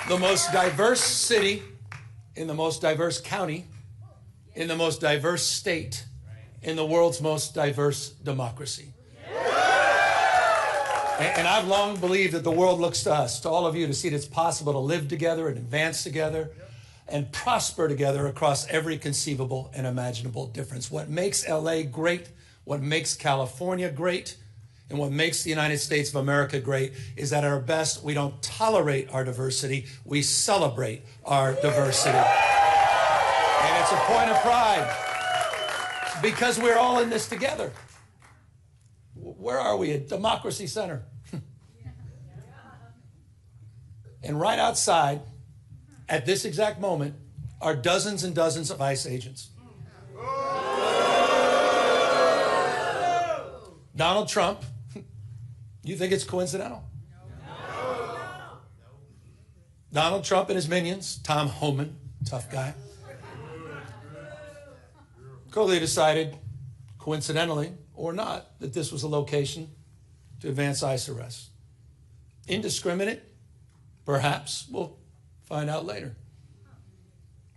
The most diverse city in the most diverse county, in the most diverse state, in the world's most diverse democracy. And I've long believed that the world looks to us, to all of you, to see that it's possible to live together and advance together and prosper together across every conceivable and imaginable difference. What makes LA great, what makes California great, and what makes the United States of America great is that at our best, we don't tolerate our diversity, we celebrate our diversity. And it's a point of pride because we're all in this together. Where are we? At Democracy Center. And right outside, at this exact moment, are dozens and dozens of ICE agents. Donald Trump, you think it's coincidental? Donald Trump and his minions, Tom Homan, tough guy, clearly decided, coincidentally or not, that this was a location to advance ICE arrests. Indiscriminate? Perhaps. We'll find out later.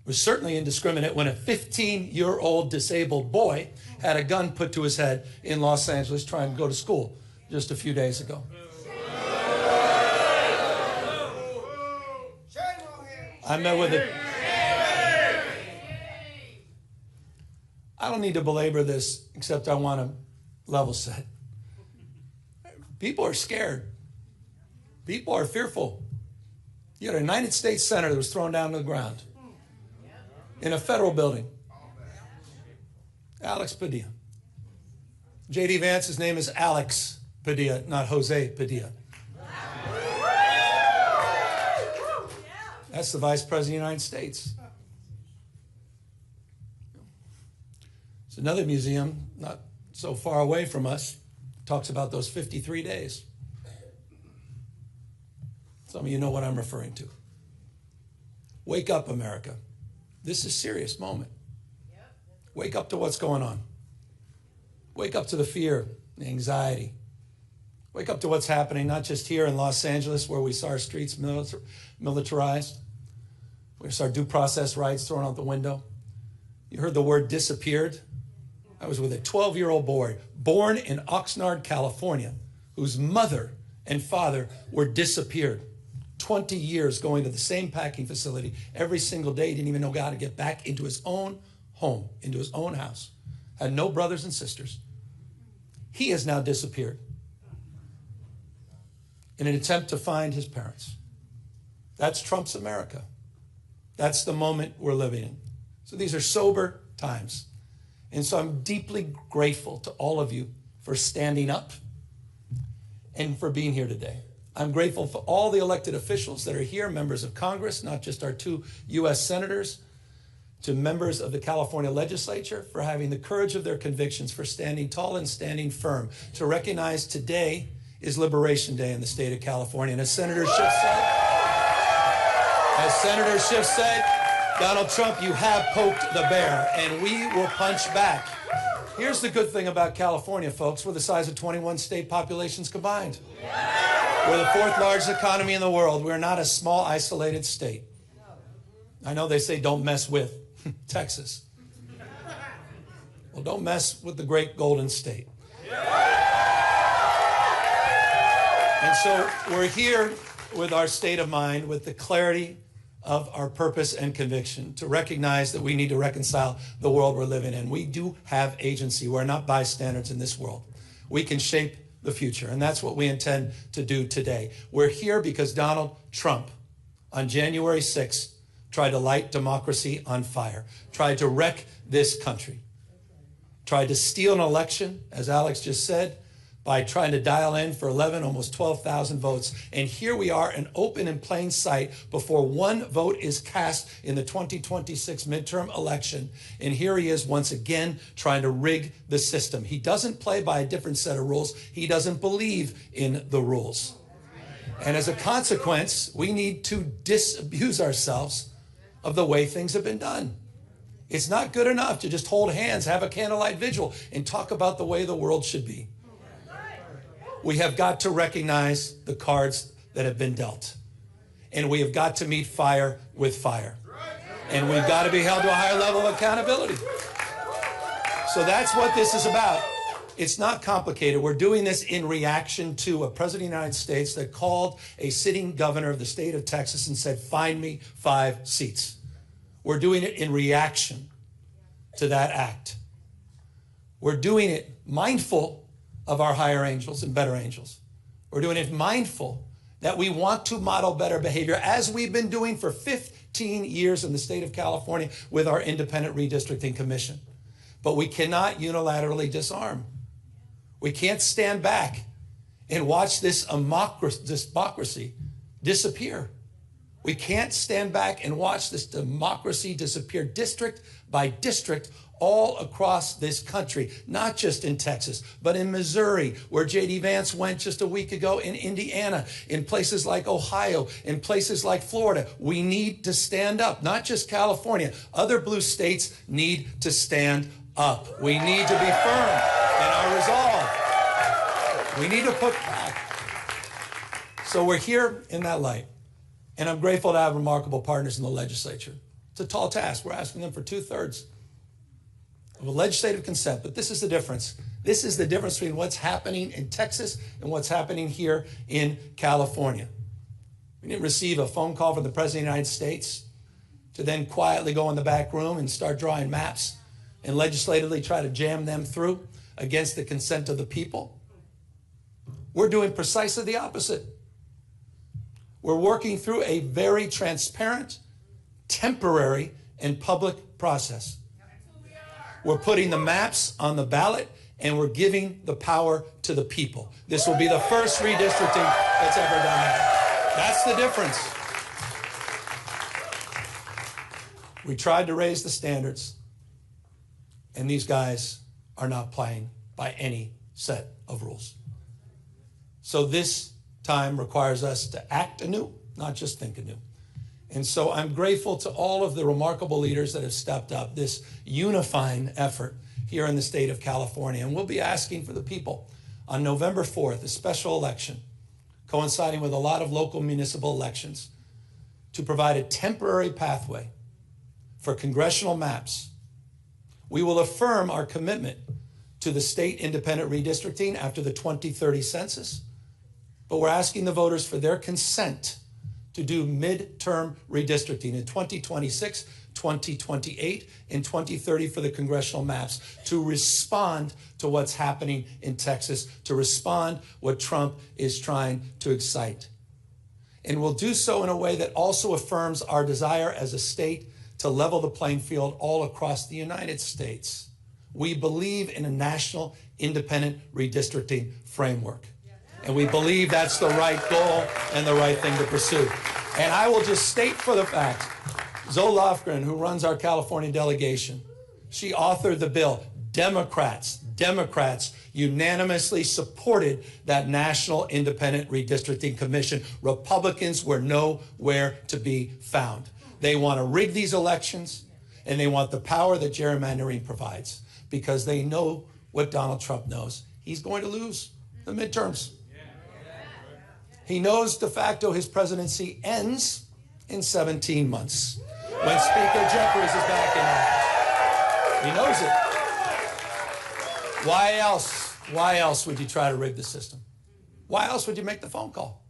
It was certainly indiscriminate when a 15-year-old disabled boy had a gun put to his head in Los Angeles trying to go to school just a few days ago. I met with it. I don't need to belabor this, except I want to level set. People are scared. People are fearful. You had a United States Senator that was thrown down to the ground in a federal building. Alex Padilla. J.D. Vance's name is Alex Padilla, not Jose Padilla. That's the Vice President of the United States. There's another museum not so far away from us, talks about those 53 days. Some of you know what I'm referring to. Wake up, America. This is a serious moment. Wake up to what's going on. Wake up to the fear, the anxiety. Wake up to what's happening, not just here in Los Angeles, where we saw our streets militarized. We saw our due process rights thrown out the window. You heard the word disappeared. I was with a 12-year-old boy born in Oxnard, California, whose mother and father were disappeared. 20 years going to the same packing facility every single day. He didn't even know how to get back into his own home, into his own house. Had no brothers and sisters. He has now disappeared in an attempt to find his parents. That's Trump's America. That's the moment we're living in. So these are sober times. And so I'm deeply grateful to all of you for standing up and for being here today. I'm grateful for all the elected officials that are here, members of Congress, not just our 2 U.S. senators, to members of the California legislature for having the courage of their convictions, for standing tall and standing firm, to recognize today is Liberation Day in the state of California. And as Senator Schiff said, Donald Trump, you have poked the bear, and we will punch back. Here's the good thing about California, folks. We're the size of 21 state populations combined. We're the 4th largest economy in the world. We're not a small, isolated state. I know they say don't mess with Texas. Well, don't mess with the great Golden State. And so we're here with our state of mind, with the clarity of our purpose and conviction, to recognize that we need to reconcile the world we're living in. We do have agency. We're not bystanders in this world. We can shape the future, and that's what we intend to do today. We're here because Donald Trump, on January 6th, tried to light democracy on fire, tried to wreck this country, tried to steal an election, as Alex just said, by trying to dial in for 11, almost 12,000 votes. And here we are, in open and plain sight, before one vote is cast in the 2026 midterm election. And here he is once again trying to rig the system. He doesn't play by a different set of rules. He doesn't believe in the rules. And as a consequence, we need to disabuse ourselves of the way things have been done. It's not good enough to just hold hands, have a candlelight vigil, and talk about the way the world should be. We have got to recognize the cards that have been dealt. And we have got to meet fire with fire. And we've got to be held to a higher level of accountability. So that's what this is about. It's not complicated. We're doing this in reaction to a president of the United States that called a sitting governor of the state of Texas and said, find me 5 seats. We're doing it in reaction to that act. We're doing it mindful of our higher angels and better angels. We're doing it mindful that we want to model better behavior, as we've been doing for 15 years in the state of California with our Independent Redistricting Commission. But we cannot unilaterally disarm. We can't stand back and watch this democracy disappear. We can't stand back and watch this democracy disappear district by district all across this country, not just in Texas, but in Missouri, where J.D. Vance went just a week ago, in Indiana, in places like Ohio, in places like Florida. We need to stand up, not just California. Other blue states need to stand up. We need to be firm in our resolve. We need to put back. So we're here in that light. And I'm grateful to have remarkable partners in the legislature. It's a tall task. We're asking them for 2/3 of a legislative consent, but this is the difference. This is the difference between what's happening in Texas and what's happening here in California. We didn't receive a phone call from the President of the United States to then quietly go in the back room and start drawing maps and legislatively try to jam them through against the consent of the people. We're doing precisely the opposite. We're working through a very transparent, temporary, and public process. We're putting the maps on the ballot, and we're giving the power to the people. This will be the first redistricting that's ever done that. That's the difference. We tried to raise the standards, and these guys are not playing by any set of rules. So this time requires us to act anew, not just think anew. And so I'm grateful to all of the remarkable leaders that have stepped up this unifying effort here in the state of California. And we'll be asking for the people on November 4th, a special election coinciding with a lot of local municipal elections, to provide a temporary pathway for congressional maps. We will affirm our commitment to the state independent redistricting after the 2030 census, but we're asking the voters for their consent to do midterm redistricting in 2026, 2028, and 2030 for the congressional maps, to respond to what's happening in Texas, to respond what Trump is trying to excite. And we'll do so in a way that also affirms our desire as a state to level the playing field all across the United States. We believe in a national independent redistricting framework. And we believe that's the right goal and the right thing to pursue. And I will just state for the fact, Zoe Lofgren, who runs our California delegation, she authored the bill. Democrats unanimously supported that National Independent Redistricting Commission. Republicans were nowhere to be found. They want to rig these elections, and they want the power that gerrymandering provides, because they know what Donald Trump knows. He's going to lose the midterms. He knows de facto his presidency ends in 17 months when Speaker Jeffries is back in office. He knows it. Why else? Why else would you try to rig the system? Why else would you make the phone call?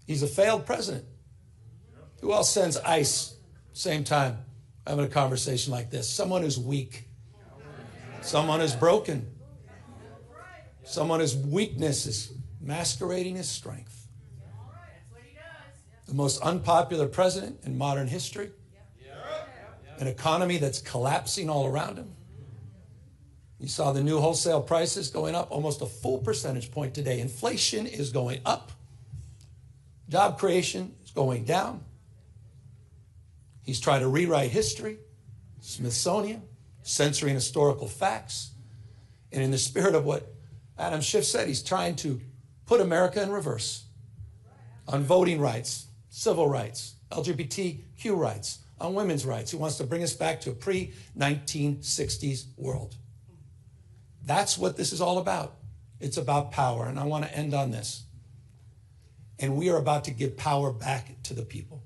He's a failed president. Who else sends ICE same time having a conversation like this? Someone who's weak. Someone who's broken. Someone whose weakness is masquerading his strength. The most unpopular president in modern history. An economy that's collapsing all around him. You saw the new wholesale prices going up almost a full percentage point today. Inflation is going up. Job creation is going down. He's trying to rewrite history, Smithsonian, censoring historical facts. And in the spirit of what Adam Schiff said, he's trying to put America in reverse on voting rights, civil rights, LGBTQ rights, on women's rights. He wants to bring us back to a pre-1960s world. That's what this is all about. It's about power, and I want to end on this. And we are about to give power back to the people.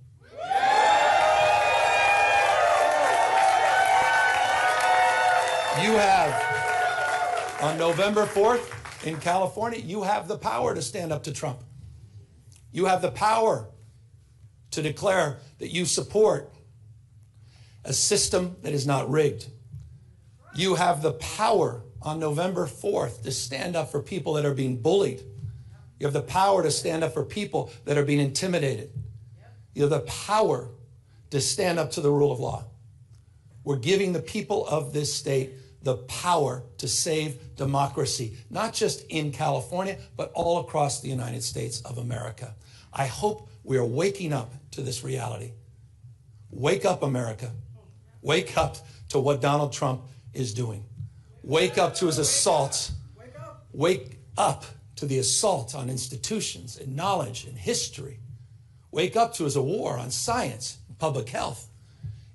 You have, on November 4th in California, you have the power to stand up to Trump. You have the power to declare that you support a system that is not rigged. You have the power on November 4th to stand up for people that are being bullied. You have the power to stand up for people that are being intimidated. You have the power to stand up to the rule of law. We're giving the people of this state the power to save democracy, not just in California, but all across the United States of America. I hope we are waking up to this reality. Wake up, America. Wake up to what Donald Trump is doing. Wake up to his assaults. Wake up to the assault on institutions and knowledge and history. Wake up to his war on science and public health.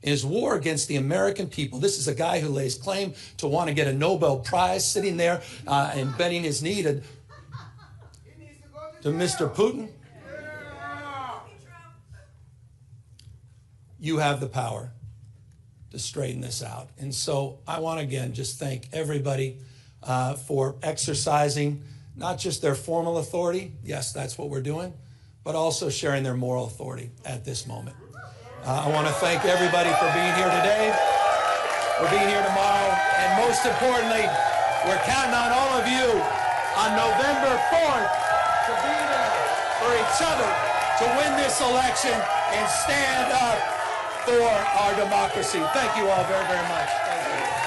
In his war against the American people. This is a guy who lays claim to want to get a Nobel Prize, sitting there and bending his knee to Mr. Putin. You have the power to straighten this out. And so I want to again just thank everybody for exercising not just their formal authority, yes, that's what we're doing, but also sharing their moral authority at this moment. I want to thank everybody for being here today, for being here tomorrow, and most importantly, we're counting on all of you on November 4th to be there for each other, to win this election and stand up for our democracy. Thank you all very, very much. Thank you.